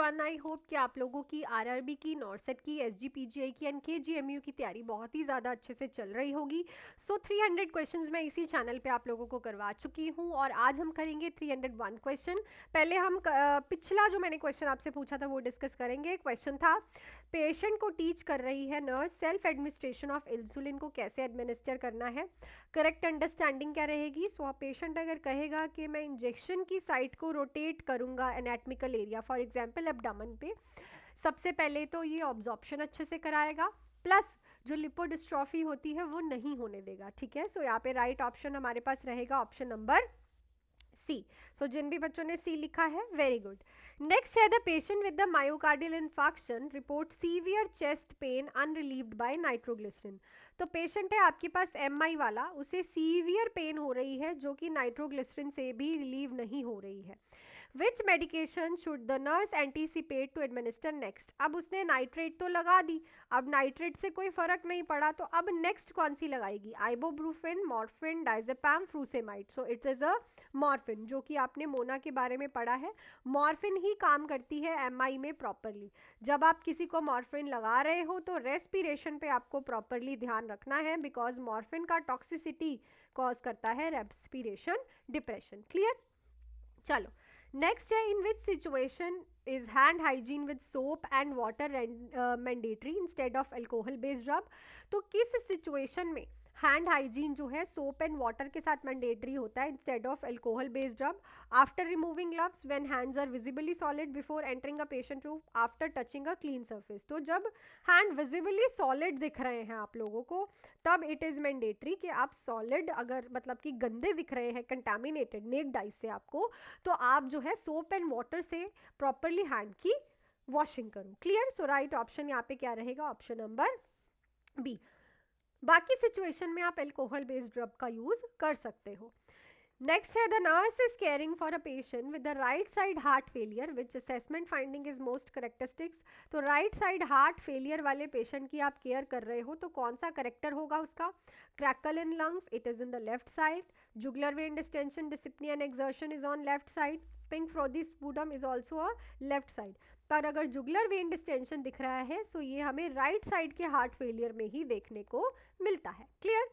Everyone, I hope कि आप लोगों की आरआरबी की, नॉरसेट की, एसजीपीजीआई की एंड केजीएमयू की तैयारी बहुत ही ज़्यादा अच्छे से चल रही होगी। 300 क्वेश्चंस मैं इसी चैनल पे आप लोगों को करवा चुकी हूँ और आज हम करेंगे 301 क्वेश्चन। पहले हम पिछला जो मैंने क्वेश्चन आपसे पूछा था वो डिस्कस करेंगे। क्वेश्चन था, पेशेंट को टीच कर रही है nurse self administration of insulin को कैसे एडमिनिस्टर करना है। करेक्ट अंडरस्टैंडिंग क्या रहेगी? सो पेशेंट अगर कहेगा कि मैं इंजेक्शन की साइट को रोटेट करूंगा anatomical area, for example abdomen पे, सबसे पहले तो ये ऑब्जॉर्प्शन अच्छे से कराएगा, प्लस जो लिपोडिस्ट्रॉफी होती है वो नहीं होने देगा। ठीक है, सो यहाँ पे राइट ऑप्शन हमारे पास रहेगा ऑप्शन नंबर सी। सो जिन भी बच्चों ने सी लिखा है, वेरी गुड। नेक्स्ट है, the patient with the myocardial infarction report severe chest pain unrelieved by nitroglycerin. तो पेशेंट है आपके पास एमआई वाला, उसे सीवियर पेन हो रही है जो कि नाइट्रोग्लिसरिन से भी रिलीव नहीं हो रही है। Which medication should the nurse anticipate to administer next? अब उसने नाइट्रेट तो लगा दी, अब नाइट्रेट से कोई फर्क नहीं पड़ा, तो अब नेक्स्ट कौन सी लगाएगी? Ibuprofen, morphine, diazepam, frusemide. So it is a morphine, जो कि आपने मोना के बारे में पढ़ा है। मॉर्फिन ही काम करती है एमआई में प्रॉपरली। जब आप किसी को मॉर्फिन लगा रहे हो तो रेस्पिरेशन पे आपको प्रॉपरली ध्यान रखना है, बिकॉज मॉर्फिन का टॉक्सिसिटी कॉज करता है रेस्पिरेशन डिप्रेशन। क्लियर? चलो नेक्स्ट है, in which situation is hand hygiene with soap and water mandatory instead of alcohol based rub? तो किस सिचुएशन में हैंड हाइजीन जो है सोप एंड वाटर के साथ मैंडेटरी होता है instead of alcohol based rub? After removing gloves, when hands are visibly solid before entering a patient room, after touching a clean surface. तो जब हैंड विजिबली सॉलिड दिख रहे हैं आप लोगों को, तब इट इज मैंडेटरी कि आप सॉलिड, अगर मतलब कि गंदे दिख रहे हैं कंटामिनेटेड नेक्ड आइज से आपको, तो आप जो है सोप एंड वाटर से प्रॉपरली हैंड की वॉशिंग करो। क्लियर? सो राइट ऑप्शन यहाँ पे क्या रहेगा? Option number B. बाकी सिचुएशन में आप अल्कोहल बेस्ड ड्रग का यूज कर सकते हो। नेक्स्ट है, the nurse is caring for a patient with the right side heart failure, which assessment finding is most characteristics? तो राइट साइड हार्ट फेलियर वाले पेशेंट की आप केयर कर रहे हो, तो कौन सा करेक्टर होगा उसका? Crackle in lungs, it is in the left side. Jugular vein distension, dyspnoea and exertion is on left side. Pink frothy sputum is also a left side. पर अगर जुगुलर वेन डिस्टेंशन दिख रहा है, सो ये हमें right side के heart failure में ही देखने को मिलता है। क्लियर?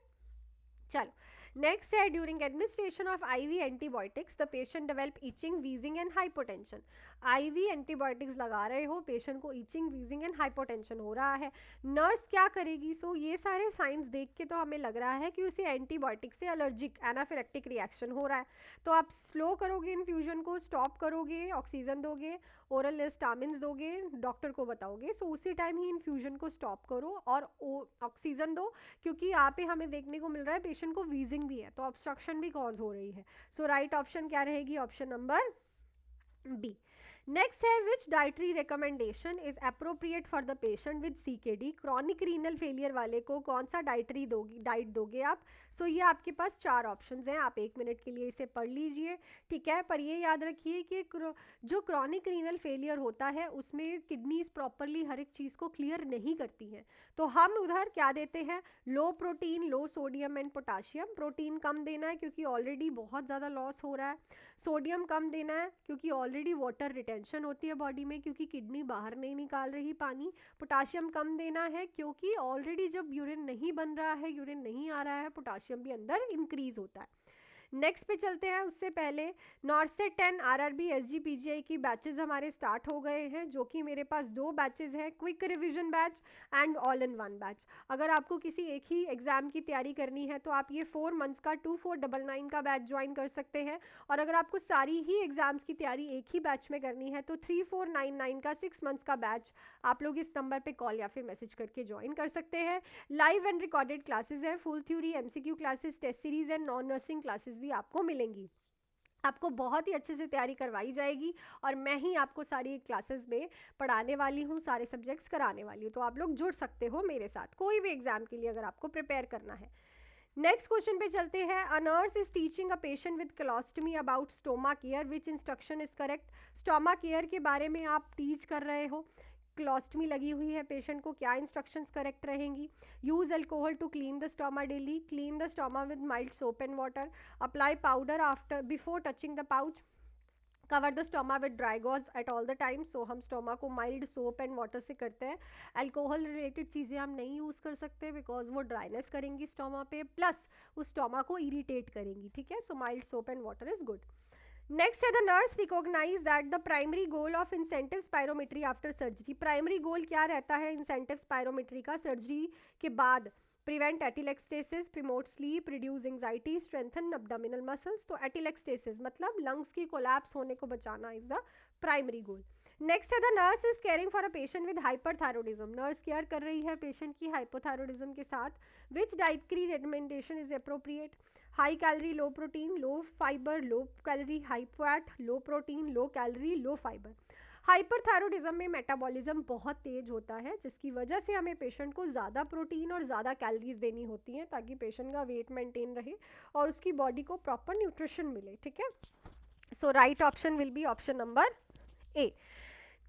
चलो नेक्स्ट है, during administration of IV antibiotics the patient develop itching, wheezing and hypotension. IV antibiotics लगा रहे हो, पेशेंट को ईचिंग, वीजिंग एंड हाइपोटेंशन हो रहा है, नर्स क्या करेगी? सो ये सारे साइंस देख के तो हमें लग रहा है कि उसे एंटीबायोटिक से एलर्जिक एनाफिलेक्टिक रिएक्शन हो रहा है। तो आप स्लो करोगे इन्फ्यूजन को, स्टॉप करोगे, ऑक्सीजन दोगे, ओरल स्टामिन्स दोगे, डॉक्टर को बताओगे, सो उसी टाइम ही इन्फ्यूजन को स्टॉप करो और ऑक्सीजन दो, क्योंकि यहाँ पे हमें देखने को मिल रहा है पेशेंट को वीजिंग भी है, तो ऑब्स्ट्रक्शन भी कॉज हो रही है। सो राइट ऑप्शन क्या रहेगी? Option number B. नेक्स्ट है, which dietary recommendation is appropriate for the patient with CKD? Chronic renal failure वाले को कौन सा डाइट दोगे आप? सो ये आपके पास चार ऑप्शंस हैं, आप 1 मिनट के लिए इसे पढ़ लीजिए। ठीक है, पर ये याद रखिए कि जो क्रॉनिक रीनल फेलियर होता है उसमें किडनीज प्रॉपरली हर एक चीज़ को क्लियर नहीं करती हैं, तो हम उधर क्या देते हैं? Low protein, low sodium and potassium. Protein कम देना है क्योंकि ऑलरेडी बहुत ज़्यादा लॉस हो रहा है। सोडियम कम देना है क्योंकि ऑलरेडी वाटर रिटेंशन होती है बॉडी में, क्योंकि किडनी बाहर नहीं निकाल रही पानी। पोटाशियम कम देना है क्योंकि ऑलरेडी जब यूरिन नहीं बन रहा है, यूरिन नहीं आ रहा है, पोटाशियम भी अंदर इंक्रीज होता है। नेक्स्ट पे चलते हैं, उससे पहले नॉर्सेट 10 आरआरबी एसजीपीजीआई की बैचेस हमारे स्टार्ट हो गए हैं, जो कि मेरे पास 2 बैचेस हैं, quick revision batch and all in one batch. अगर आपको किसी एक ही एग्जाम की तैयारी करनी है तो आप ये 4 मंथ्स का 2499 का बैच ज्वाइन कर सकते हैं, और अगर आपको सारी ही एग्जाम्स की तैयारी एक ही बैच में करनी है तो 3499 का 6 मंथ्स का बैच आप लोग इस नंबर पे कॉल या फिर मैसेज करके ज्वाइन कर सकते हैं। लाइव एंड रिकॉर्डेड क्लासेस हैं, full theory, MCQ classes, test series and non nursing classes भी आपको मिलेंगी। आपको बहुत ही अच्छे से तैयारी करवाई जाएगी और मैं ही आपको सारी क्लासेस में पढ़ाने वाली हूँ, सारे सब्जेक्ट्स कराने वाली हूँ, तो आप लोग जुड़ सकते हो मेरे साथ कोई भी एग्जाम के लिए अगर आपको प्रिपेयर करना है। नेक्स्ट क्वेश्चन पे चलते हैं, a nurse is teaching a patient with colostomy about stoma care, which instruction is correct? Stoma care के बारे में आप टीच कर रहे हो, क्लोस्टमी लगी हुई है पेशेंट को, क्या इंस्ट्रक्शंस करेक्ट रहेंगी? Use alcohol to clean the stoma daily, clean the stoma with mild soap and water, apply powder after before touching the pouch, cover the stoma with dry gauze at all the time, so हम stoma को mild soap and water से करते हैं। Alcohol related चीज़ें हम नहीं use कर सकते बिकॉज वो ड्राइनेस करेंगी स्टोमा पे, प्लस उस स्टोमा को इरीटेट करेंगी, ठीक है। So mild soap and water is good. Next है the nurse recognize that the primary goal of incentive spirometry after surgery. Primary goal क्या रहता है इंसेंटिव स्पायरोमेट्री का सर्जरी के बाद? Prevent atelectasis, promote sleep, reduce anxiety, strengthen abdominal muscles. तो atelectasis मतलब lungs की कोलैप्स होने को बचाना is the primary goal. Next है the nurse is caring for a patient with hyperthyroidism. Nurse care कर रही है पेशेंट की हाइपोथायरॉयडिज्म के साथ। Which dietary recommendation is appropriate? High calorie low protein, low fibre, low calorie high fat, low protein low calorie low fibre. Hyperthyroidism में metabolism बहुत तेज होता है, जिसकी वजह से हमें पेशेंट को ज़्यादा प्रोटीन और ज़्यादा कैलोरीज देनी होती हैं ताकि पेशेंट का वेट मेंटेन रहे और उसकी बॉडी को प्रॉपर न्यूट्रिशन मिले, ठीक है। So right option will be option number A.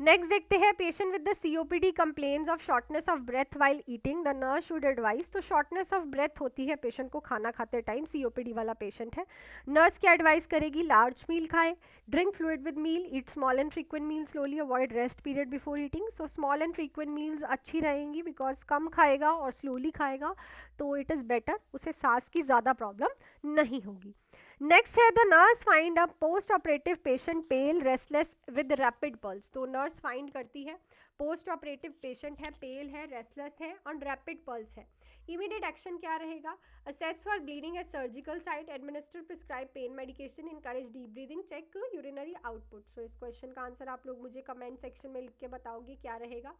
Next देखते हैं, patient with the COPD complains of shortness of breath while eating, the nurse should advise. तो शॉर्टनेस ऑफ ब्रेथ होती है पेशेंट को खाना खाते टाइम, सीओपीडी वाला पेशेंट है। नर्स क्या एडवाइस करेगी? लार्ज मील खाए, drink fluid with meal, eat small and frequent meal slowly, avoid rest period before eating. So small and frequent meals अच्छी रहेंगी बिकॉज कम खाएगा और स्लोली खाएगा तो इट इज़ बेटर, उसे सांस की ज़्यादा प्रॉब्लम नहीं होगी। नेक्स्ट है the nurse find a post operative patient pale restless with rapid pulse. तो नर्स फाइंड करती है पोस्ट ऑपरेटिव पेशेंट है, पेल है, रेस्टलेस है और रैपिड पल्स है। इमीडिएट एक्शन क्या रहेगा? Assess for bleeding at surgical site, administer prescribe pain medication, encourage deep breathing, check urinary output. So इस क्वेश्चन का आंसर आप लोग मुझे कमेंट सेक्शन में लिख के बताओगे क्या रहेगा।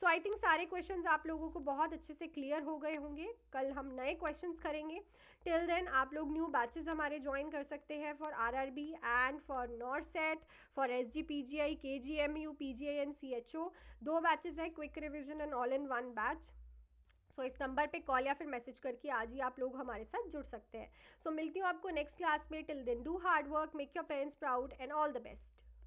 सो आई थिंक सारे क्वेश्चंस आप लोगों को बहुत अच्छे से क्लियर हो गए होंगे। कल हम नए क्वेश्चंस करेंगे। टिल देन आप लोग न्यू बैचेस हमारे ज्वाइन कर सकते हैं for RRB and for NORCET, for SGPGI, KGMU, PGI and CHO. 2 batches है, quick revision and all in one batch. So इस नंबर पे कॉल या फिर मैसेज करके आज ही आप लोग हमारे साथ जुड़ सकते हैं। सो मिलती हूँ आपको नेक्स्ट क्लास में। Till then do hard work, make your parents proud and all the best.